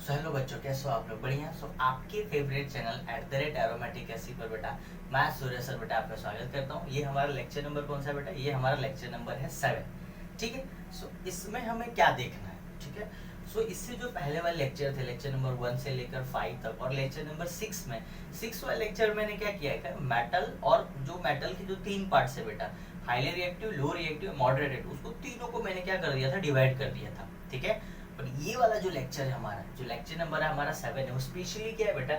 So hello बच्चों, कैसे हो आप लोग? बढ़िया। सो आपके फेवरेट चैनल @एरोमेटिक एससी पर बेटा मैं सूर्य सर बेटा आपका स्वागत करता हूँ। ये हमारा लेक्चर नंबर कौन सा है बेटा? ये हमारा लेक्चर नंबर है 7। ठीक है। सो इसमें हमें क्या देखना है? ठीक है। सो इससे जो पहले वाले लेक्चर थे, लेक्चर नंबर 1 से लेकर 5 तक, और लेक्चर नंबर 6 में 6 वाले लेक्चर मैंने क्या किया है, मेटल और जो मेटल की जो 3 पार्ट्स है बेटा, highly reactive, low reactive, moderate, उसको तीनों को मैंने क्या कर दिया था, डिवाइड कर दिया था। ठीक है। पर ये वाला जो लेक्चर है हमारा, जो लेक्चर नंबर है हमारा 7 है, वो स्पेशली क्या है बेटा,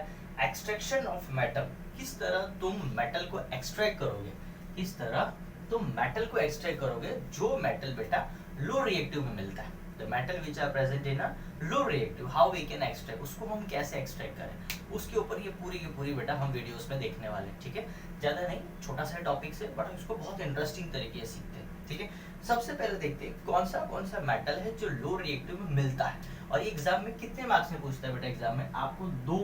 एक्सट्रैक्शन ऑफ मेटल। किस तरह तुम मेटल को एक्सट्रैक्ट करोगे, किस तरह तुम मेटल को एक्सट्रैक्ट करोगे, जो मेटल बेटा लो रिएक्टिव में मिलता है। The metal which are present in a low reactive, how we can extract, उसको हम कैसे एक्सट्रैक्ट करें, उसके ऊपर ये पूरी की पूरी बेटा हम वीडियोस में देखने वाले हैं। ठीक है। ज्यादा नहीं, छोटा सा टॉपिक से, बट इसको बहुत इंटरेस्टिंग तरीके से सीखते हैं। ठीक है। सबसे पहले देखते हैं कौन सा मेटल है जो लो रिएक्टिव में मिलता है, और ये एग्जाम में कितने मार्क्स में पूछता है बेटा? एग्जाम में आपको 2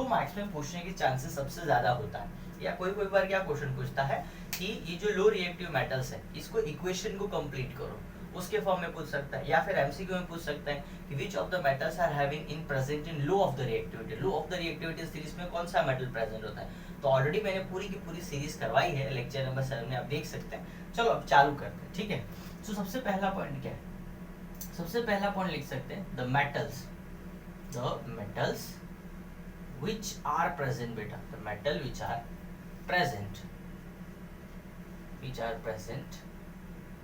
मार्क्स में पूछने के चांसेस सबसे ज्यादा होता है। या कोई कोई बार क्या क्वेश्चन पूछता है कि ये जो लो रिएक्टिव मेटल्स है, इसको इक्वेशन को कंप्लीट करो, उसके फॉर्म में पूछ सकता है। या फिर एमसीक्यू में पूछ सकता है कि which of the metals are having in present in low of the reactivity. Low of the reactivity series में कौन सा मेटल प्रेजेंट होता है? तो ऑलरेडी मैंने पूरी की पूरी सीरीज करवाई है लेक्चर नंबर 7 में, आप देख सकते हैं। चलो अब चालू करते हैं। ठीक है। तो सबसे पहला पॉइंट क्या है? सबसे पहला पॉइंट लिख सकते हैं the metals which are present बेटा, the metal which are present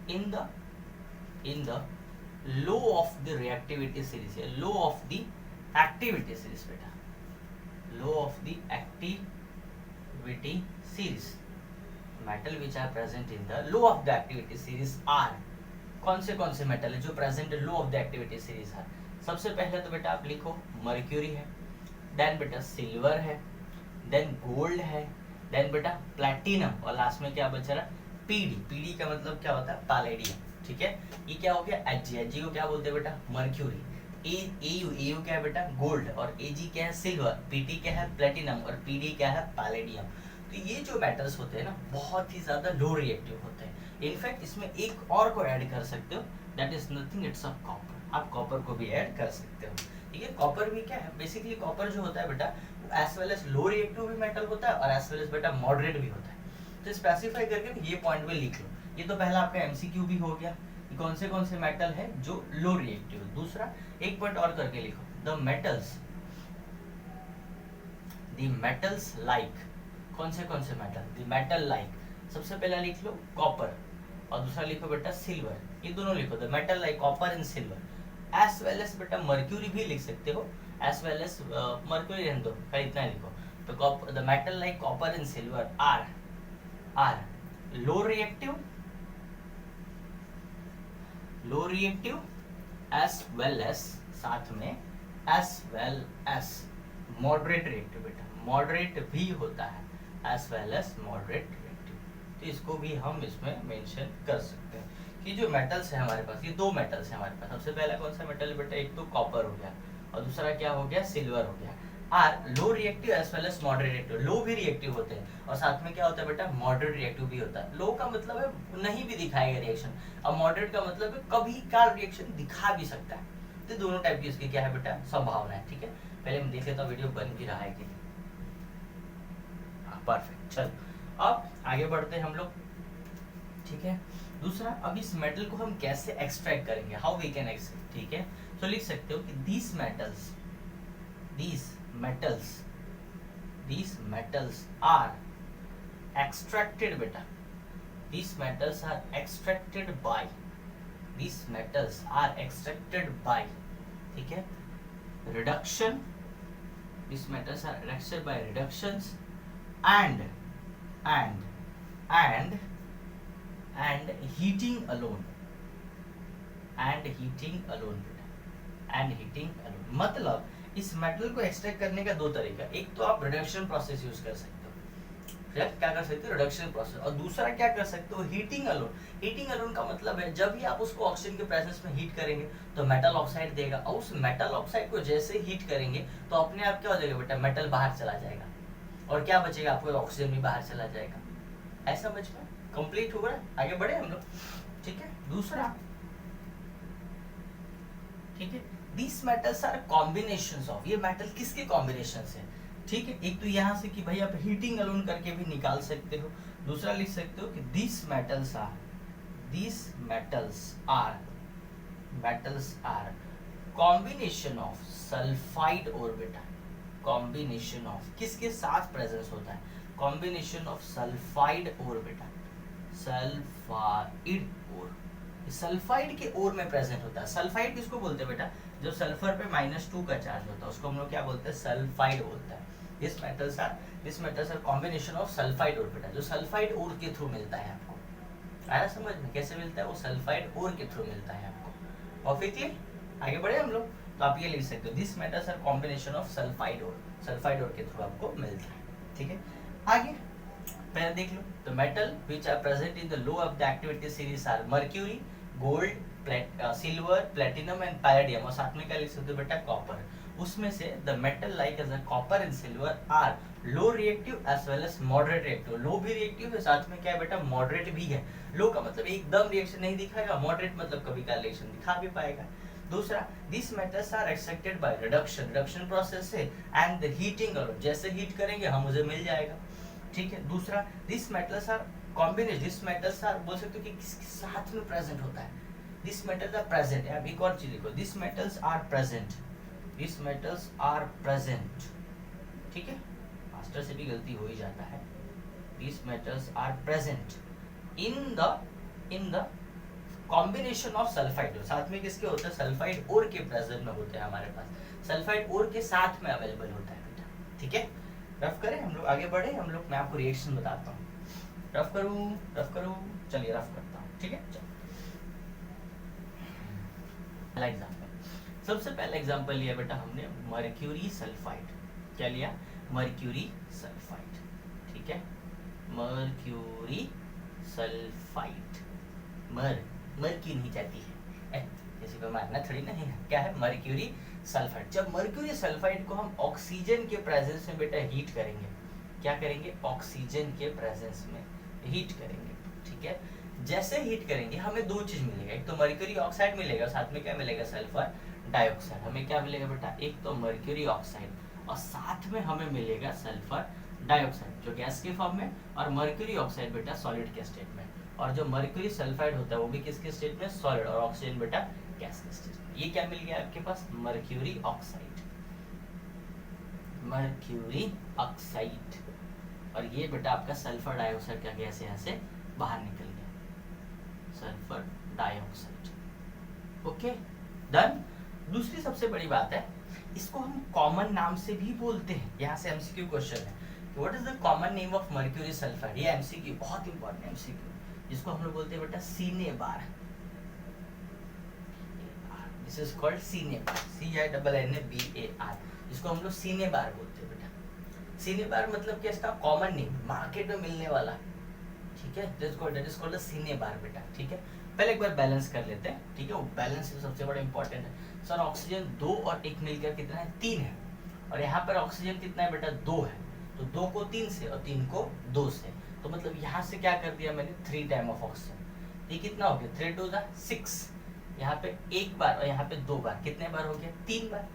in the low of the reactivity series, low of the activity series बेटा, low of the activity series, metal which are present in the low of the activity series are, कौन से metal है जो present low of the activity series है? सबसे पहले तो बेटा आप लिखो मर्क्यूरी है, देन बेटा सिल्वर है, देन गोल्ड है, देन बेटा प्लैटिनम, और लास्ट में क्या बचा रहा? पीडी। पीडी का मतलब क्या होता है? पैलेडियम। ठीक है। ये क्या हो गया? एजी। एजी को क्या बोलते हैं बेटा? मर्क्यूरी। एयू क्या है बेटा? गोल्ड। और एजी क्या है? सिल्वर। पीटी क्या है? प्लैटिनम। और पीडी क्या है? पैलेडियम। तो ये जो मेटल्स होते हैं ना, बहुत ही ज्यादा लो रिएक्टिव होते हैं। इनफैक्ट इसमें एक और को ऐड कर सकते हो, that is nothing, it's a copper. आप कॉपर को भी ऐड कर सकते हो। ठीक है। कॉपर भी क्या है? बेसिकली कॉपर जो होता है बेटा, as well as low reactive भी मेटल होता है, और एज वेल एज बेटा मॉडरेट भी होता है। तो स्पेसिफाई करके ये पॉइंट में लिख लो। ये तो पहला आपका एमसीक्यू भी हो गया, कौन से मेटल है जो लो रिएक्टिव है। दूसरा एक पॉइंट और करके लिखो, द मेटल्स लाइक, कौन से मेटल? The metal like. सबसे पहला लिख लो कॉपर, और दूसरा लिखो बेटा सिल्वर। ये दोनों लिखो, the metal like copper and silver. As well as बेटा मर्क्यूरी भी लिख सकते हो, एज वेल एज मर्क्यूरी रहने दो, खाली इतना लिखो। तो the metal like copper and silver are low reactive as well as, साथ में as well as moderate reactive बेटा, मॉडरेट भी होता है, as well as moderate reactive. तो इसको भी हम इसमें मेंशन कर सकते हैं कि जो मेटल्स है हमारे पास, ये 2 मेटल्स है हमारे पास। सबसे पहला कौन सा मेटल है बेटा? एक तो कॉपर हो गया, और दूसरा क्या हो गया? सिल्वर हो गया। Are low reactive as well as moderate reactive. Low भी रिएक्टिव होते हैं, और साथ में क्या होता है बेटा? मॉडरेट रिएक्टिव भी होता है। लो का मतलब है नहीं भी दिखाएगा रिएक्शन, और मॉडरेट का मतलब है कभी का रिएक्शन दिखा भी सकता है। तो दोनों टाइप की इसकी क्या है बेटा? संभावना है। ठीक है। पहले हम देख लेते हैं वीडियो बन भी रहा है कि परफेक्ट। चलो अब आगे बढ़ते हैं हम लोग। ठीक है। दूसरा, अब इस मेटल को हम कैसे एक्सट्रैक्ट करेंगे, हाउ वी कैन एक्सट्रैक्ट। ठीक है। तो लिख सकते हो कि these metals are extracted बेटा, these metals are extracted by, ठीक है, reduction, these metals are extracted by reductions and heating alone, मतलब इस मेटल को एक्सट्रैक्ट करने का 2 तरीका। एक तो आप रिडक्शन प्रोसेस यूज कर सकते हो, क्या कर सकते हो? Reduction process. और दूसरा क्या कर सकते हो? Heating alone. हीटिंग अलोन का मतलब है जब भी आप उसको ऑक्सीजन के प्रेजेंस में हीट करेंगे तो मेटल ऑक्साइड देगा, और उस मेटल ऑक्साइड को जैसे हीट करेंगे तो अपने आप क्या हो जाएगा बेटा? मेटल बाहर चला जाएगा, और क्या बचेगा? आपको ऑक्सीजन भी बाहर चला जाएगा। ऐसा समझ में कंप्लीट हुआ? आगे बढ़े हम लोग। ठीक है। दूसरा, ठीक है, this metals are combinations of, ये मेटल किसके कॉम्बिनेशन है, ठीक है। एक तो यहाँ से कि भाई आप हीटिंग अलोन करके भी निकाल सकते हो, दूसरा लिख सकते हो कि this metals are combination of sulphide ore बेटा, कॉम्बिनेशन ऑफ किसके साथ प्रेजेंस होता है, कॉम्बिनेशन ऑफ सल्फाइड ओर बेटा, सल्फाइड ओर, सल्फाइड के ओर में प्रेजेंट होता है। सल्फाइड किसको बोलते हैं बेटा, जो सल्फर पे -2 का चार्ज होता है उसको हम लोग क्या बोलते हैं, सल्फाइड बोलते हैं। This metals are combination of sulphide ore बेटा, जो सल्फाइड ओर के थ्रू मिलता है आपको, आया समझ में कैसे मिलता है, वो सल्फाइड ओर के थ्रू मिलता है आपको। और फिर आगे बढ़े हम लोग, तो आप ये लिख सकते हो this metals are combination of sulphide ore के थ्रू आपको मिलता है, ठीक है। आगे पहले देख लो, तो metal which are present in the low of the activity series are mercury, gold, silver, platinum and palladium, और साथ में क्या लिख सकते हो बेटा, कॉपर। उसमें से the metal like as a copper and silver are low reactive as well as moderate reactive, low भी रिएक्टिव है, साथ में क्या है बेटा, मॉडरेट भी है। लो का मतलब एकदम रिएक्शन नहीं दिखाएगा, मॉडरेट मतलब कभी का रिएक्शन दिखा भी पाएगा। दूसरा, this metals are extracted by reduction process से एंड द हीटिंग अलोन, जैसे हीट करेंगे हम मुझे मिल जाएगा, ठीक है। दूसरा, this metals are combination, this metals are बोल सकते हो कि किसके साथ में प्रेजेंट होता है, दिस मेटल्स आर प्रेजेंट। अब एक और चीज देखो, this metals are present, this metals are present, ठीक है, मास्टर से भी गलती हो ही जाता है। This metals are present in the combination of sulphide, साथ में किसके होते हैं, सल्फाइड ओर के प्रेजेंट में होते हैं हमारे पास, सल्फाइड ओर के साथ में अवेलेबल होता है बेटा, ठीक है। रफ करें हम लोग, आगे बढ़े हम लोग, मैं आपको रिएक्शन बताता हूँ, रफ करूँ, चलिए रफ करता हूँ, ठीक है। पहला एग्जांपल, सबसे पहला एग्जांपल लिया बेटा हमने मर्क्यूरी सल्फाइड, क्या लिया, मर्क्यूरी सल्फाइड, ठीक है, मर्क्यूरी सल्फाइड, मर की नहीं जाती है, किसी को मारना थोड़ी ना है, क्या है, मर्क्यूरी सल्फाइड। जब मर्क्यूरी सल्फाइड को हम ऑक्सीजन के प्रेजेंस में बेटा हीट करेंगे, क्या करेंगे, ऑक्सीजन के प्रेजेंस में हीट करेंगे, ठीक है। जैसे हीट करेंगे हमें दो चीज मिलेगा, एक तो मर्क्यूरी ऑक्साइड मिलेगा, साथ में क्या मिलेगा, सल्फर डाइऑक्साइड। हमें क्या मिलेगा बेटा, एक तो मर्क्यूरी ऑक्साइड और साथ में हमें मिलेगा सल्फर डाइऑक्साइड, जो गैस के फॉर्म में, और मर्क्यूरी ऑक्साइड बेटा सॉलिड के स्टेट में, और जो मर्क्यूरी सल्फाइड होता है वो भी किसके स्टेट में, सॉलिड, और ऑक्सीजन बेटा गैस के स्टेट में। ये क्या मिल गया आपके पास, मर्क्यूरी ऑक्साइड, मर्क्यूरी ऑक्साइड, और ये बेटा आपका सल्फर डाइऑक्साइड का गैस यहाँ से बाहर निकल गया, सल्फर डाइऑक्साइड, ओके डन। दूसरी सबसे बड़ी बात है, इसको हम कॉमन नाम से भी बोलते हैं, यहाँ से एमसीक्यू क्वेश्चन है, what is the common name of mercury sulphide, ये एमसीक्यू बहुत इंपॉर्टेंट एमसीक्यू, जिसको हम लोग बोलते हैं बेटा cinnabar, this is called cinnabar, CINNABAR, इसको हम लोग सिनेबार बोलते हैं बेटा। सिनेबार मतलब क्या, इसका कॉमन नेम, मार्केट में मिलने वाला, ठीक है, दैट इज कॉल्ड सिनेबार बेटा, ठीक है। पहले एक बार बैलेंस कर लेते हैं, ठीक है, वो बैलेंस सबसे बड़ा इंपॉर्टेंट है। सर ऑक्सीजन 2 और 1 मिलकर कितना है, 3 है, और यहाँ पर ऑक्सीजन कितना है बेटा, 2 है, तो 2 को 3 से और 3 को 2 से, तो मतलब यहाँ से क्या कर दिया मैंने, 3 टाइम ऑफ ऑक्सीजन, ये कितना हो गया, 3 2 6, यहाँ पे एक बार और यहाँ पे 2 बार, कितने बार हो गया, 3 बार।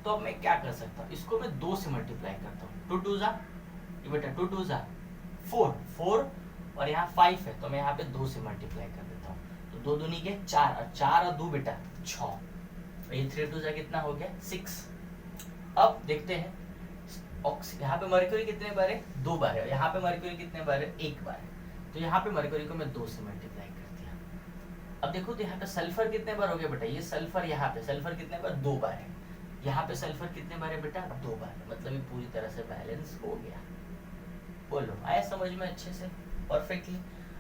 तो अब मैं क्या कर सकता हूँ, इसको मैं 2 से मल्टीप्लाई करता हूँ, 2 2 ये बेटा 2 2 4 और यहाँ 5 है, तो मैं यहाँ पे 2 से मल्टीप्लाई कर देता हूँ, तो 2 दूनी के 4 और 4 और 2 बेटा 6, ये 3 2 कितना हो गया, 6। अब देखते हैं यहाँ पे मर्क्यूरी कितने बार है, 2 बार है, यहाँ पे मर्क्यूरी कितने बार है, 1 बार है, तो यहाँ पे मर्क्यूरी को मैं 2 से मल्टीप्लाई कर दिया। अब देखो तो यहाँ पे सल्फर कितने बार हो गया बेटा, ये सल्फर, यहाँ पे सल्फर कितने बार, 2 बार है, यहाँ पे सल्फर कितने बार है बेटा, 2 बार है, मतलब ये पूरी तरह से बैलेंस हो गया। बोलो आया समझ में अच्छे से, परफेक्टली।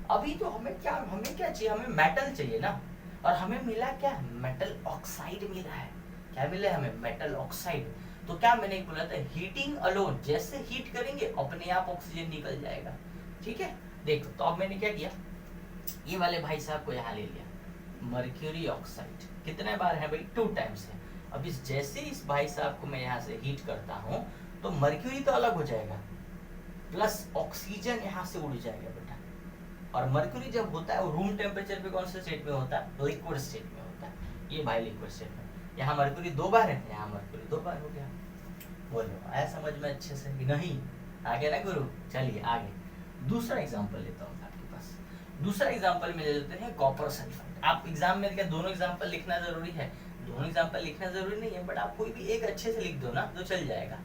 अभी तो हमें क्या चाहिए, हमें मेटल चाहिए ना, और हमें मिला क्या, मेटल ऑक्साइड मिला है, क्या मिला है हमें, मेटल ऑक्साइड। तो क्या मैंने बोला था, हीटिंग अलोन, जैसे हीट करेंगे अपने आप ऑक्सीजन निकल जाएगा, ठीक है। देखो तो अब मैंने क्या किया, ये वाले भाई साहब को यहाँ ले लिया, मर्क्यूरी ऑक्साइड कितने बार है भाई, 2 टाइम्स है। अब इस जैसे इस भाई साहब को मैं यहाँ से हीट करता हूँ तो मर्क्यूरी तो अलग हो जाएगा, प्लस ऑक्सीजन यहाँ से उड़ जाएगा बेटा। और मर्क्यूरी जब होता है वो रूम टेम्परेचर पे कौन से स्टेट में होता है, लिक्विड स्टेट में होता है, ये भाई लिक्विड स्टेट में। यहाँ मरकुरी 2 बार है, यहाँ मरकुरी 2 बार हो गया। बोलो आया समझ में अच्छे से कि नहीं? आगे ना गुरु? चलिए आगे दूसरा एग्जांपल लेता हूँ आपके पास। दूसरा एग्जांपल में ले लेते हैं कॉपर सल्फाइड। आप एग्जाम में क्या दोनों एग्जांपल लिखना जरूरी है? दोनों एग्जांपल लिखना जरूरी नहीं है, बट आप कोई भी एक अच्छे से लिख दो ना तो चल जाएगा,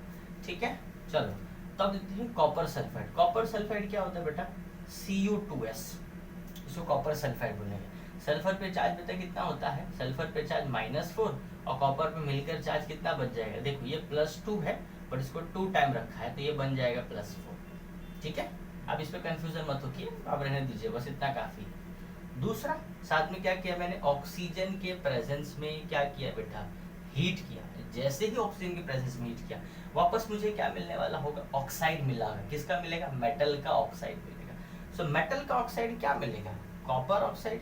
ठीक है। चलो तब देखते हैं कॉपर सल्फाइड। कॉपर सल्फाइड क्या होता है बेटा? Cu2S, इसको कॉपर सल्फाइड बोलेंगे। सल्फर पे चार्ज बेटा कितना होता है? सल्फर पे चार्ज -4 और कॉपर पे मिलकर चार्ज कितना बच जाएगा? देखो ये +2 है बट इसको 2 टाइम रखा है तो ये बन जाएगा +4, ठीक है। अब इस पे कंफ्यूजन मत होइए, आप रहने दीजिए, बस इतना काफी है। दूसरा साथ में क्या किया मैंने? ऑक्सीजन के प्रेजेंस में क्या किया बेटा? हीट किया। जैसे ही ऑक्सीजन के प्रेजेंस में हीट किया वापस मुझे क्या मिलने वाला होगा? ऑक्साइड मिलेगा। किसका मिलेगा? मेटल का ऑक्साइड मिलेगा। सो मेटल का ऑक्साइड क्या मिलेगा? कॉपर ऑक्साइड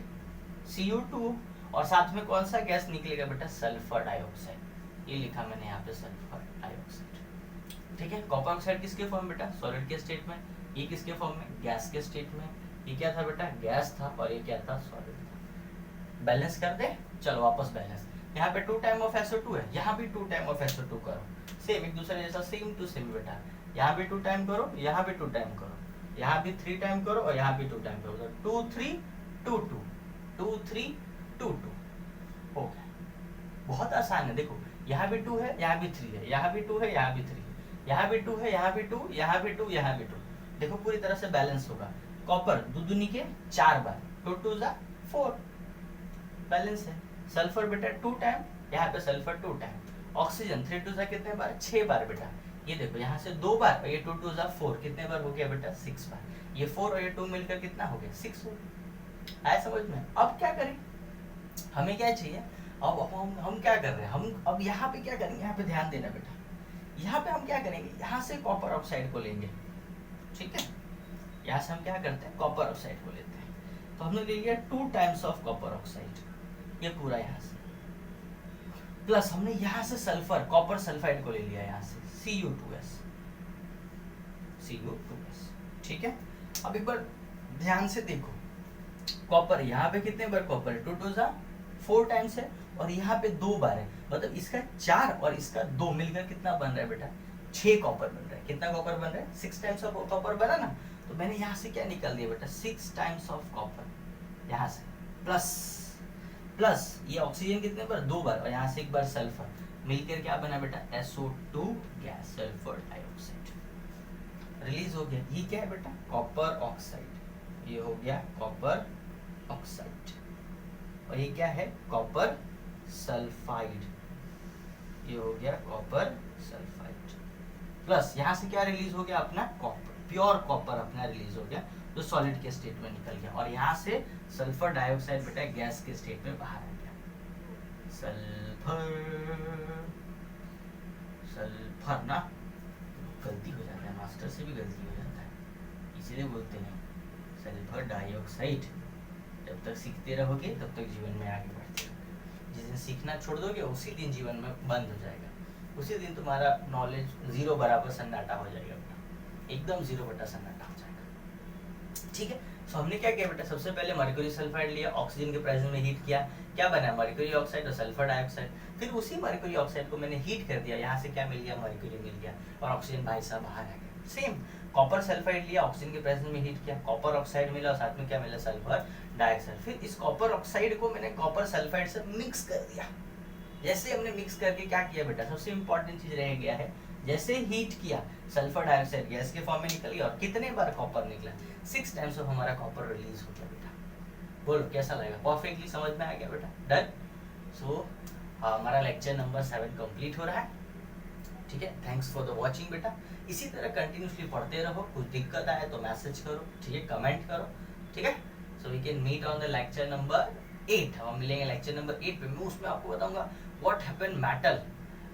Cu2 और साथ में कौन सा गैस निकलेगा बेटा? Sulphur dioxide. ये लिखा मैंने यहाँ पे सल्फर डाइऑक्साइड, ठीक है। कॉपर ऑक्साइड किसके फॉर्म बेटा? सॉलिड के स्टेट में। ये किसके फॉर्म में? गैस के स्टेट में। ये क्या था बेटा? गैस था और ये क्या था? सॉलिड था। बैलेंस कर दे, चलो वापस बैलेंस। यहाँ पे 2 टाइम ऑफ SO2 है, यहाँ भी 2 टाइम ऑफ SO2 करो, सेम एक दूसरे जैसा, सेम टू सेम बेटा। यहाँ भी 2 टाइम करो, यहाँ भी 2 टाइम करो, यहाँ भी 3 टाइम करो और यहाँ भी 2 टाइम करो, 2 3 2 2 2 3 2 2 हो गया। बहुत आसान है। देखो यहाँ भी 2 है, यहाँ भी 3 है, यहाँ भी 2 है, यहाँ भी 3 है, यहाँ भी 2 है, यहाँ भी 2, यहाँ भी 2, यहाँ भी 2। देखो पूरी तरह से बैलेंस होगा। कॉपर 2 दूनी के 4 बार, 2 2 जा 4, बैलेंस है। सल्फर बेटा 2 टाइम, यहाँ पे सल्फर 2 टाइम। ऑक्सीजन 3 2 जा कितने बार? 6 बार बेटा। ये देखो यहाँ से 2 बार और ये 2 2 जा 4, कितने बार हो गया बेटा? 6 बार। ये 4 और ये 2 मिलकर कितना हो गया? 6 हो गया। आया समझ में? अब क्या करें? हमें क्या चाहिए? अब हम क्या कर रहे हैं? हम अब यहाँ पे क्या करेंगे? यहाँ पे ध्यान देना बेटा। यहाँ पे हम क्या करेंगे? यहाँ से कॉपर ऑक्साइड को लेंगे, ठीक है। यहाँ से हम क्या करते हैं? कॉपर ऑक्साइड को लेते हैं। तो हमने ले लिया 2 टाइम्स ऑफ कॉपर ऑक्साइड, ये पूरा यहाँ से, प्लस हमने यहाँ से सल्फर कॉपर सल्फाइड को ले लिया यहाँ से Cu2S, ठीक है। अब एक बार ध्यान से देखो, कॉपर यहाँ पे कितने बार कॉपर है? 2 2 जा 4 टाइम्स है और यहाँ पे 2 बार है, मतलब इसका 4 और इसका 2 मिलकर कितना बन रहा है बेटा? 6 कॉपर बन रहा है। कितना कॉपर बन रहा है? 6 टाइम्स ऑफ कॉपर बना ना। तो मैंने यहाँ से क्या निकाल दिया बेटा? 6 टाइम्स ऑफ कॉपर यहाँ से, प्लस ये ऑक्सीजन कितने बार? 2 बार और यहाँ से 1 बार सल्फर, मिलकर क्या बना बेटा? SO2 gas, sulphur dioxide release हो गया। ये क्या है बेटा? Copper oxide. ये हो गया कॉपर ऑक्साइड और ये क्या है? Copper sulphide. ये हो गया कॉपर सल्फाइड, प्लस यहाँ से क्या रिलीज हो गया? अपना कॉपर, प्योर कॉपर अपना रिलीज हो गया जो सॉलिड के स्टेट में निकल गया और यहाँ से सल्फर डाइऑक्साइड बेटा गैस के स्टेट में बाहर आ गया। सल्फर ना गलती हो जाता है, मास्टर से भी गलती हो जाता है, इसीलिए बोलते हैं सल्फर डाइऑक्साइड। जब तक सीखते रहोगे तब तक जीवन में आगे बढ़ते रहोगे। जिस दिन सीखना छोड़ दोगे उसी दिन जीवन में बंद हो जाएगा, उसी दिन तुम्हारा नॉलेज 0 बराबर सन्नाटा हो जाएगा, एकदम 0 बटा सन्नाटा हो जाएगा, ठीक है। सो हमने क्या किया बेटा? सबसे पहले मर्क्यूरी सल्फाइड लिया, ऑक्सीजन के प्रेजेंस में हीट किया, क्या बना? मर्क्यूरी ऑक्साइड और सल्फर डाइऑक्साइड। फिर उसी मर्क्यूरी ऑक्साइड को मैंने हीट कर दिया, यहाँ से क्या मिल गया? मर्क्यूरी मिल गया और ऑक्सीजन भाई साहब बाहर आ गया। सेम कॉपर सल्फाइड लिया, ऑक्सीजन के प्रेजेंस में हीट किया, कॉपर ऑक्साइड मिला और साथ में क्या मिला? Sulphur dioxide. फिर इस कॉपर ऑक्साइड को मैंने कॉपर सल्फाइड से मिक्स कर दिया। जैसे हमने मिक्स करके क्या किया बेटा? सबसे इंपॉर्टेंट चीज रह गया है, जैसे हीट किया सल्फर डाइऑक्साइड गैस के फॉर्म में निकल गया और कितने बार कॉपर निकला? 6 टाइम्स ऑफ हमारा कॉपर रिलीज हो गया बेटा। बोलो कैसा लगेगा? परफेक्टली समझ में आ गया बेटा? डन। सो हमारा लेक्चर नंबर 7 कंप्लीट हो रहा है, ठीक है। थैंक्स फॉर द वॉचिंग बेटा। इसी तरह कंटिन्यूसली पढ़ते रहो, कुछ दिक्कत आए तो मैसेज करो, ठीक है, कमेंट करो, ठीक है। So we can meet on the lecture number 8। हम मिलेंगे लेक्चर नंबर 8 पे। मैं उसमें आपको बताऊंगा व्हाट हैपन मेटल,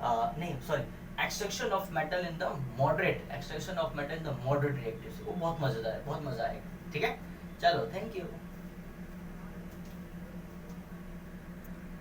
नहीं sorry, extraction of metal in the moderate, extraction of metal in the moderate reactives. वो बहुत मजेदार है, बहुत मजा आएगा, ठीक है। चलो थैंक यू।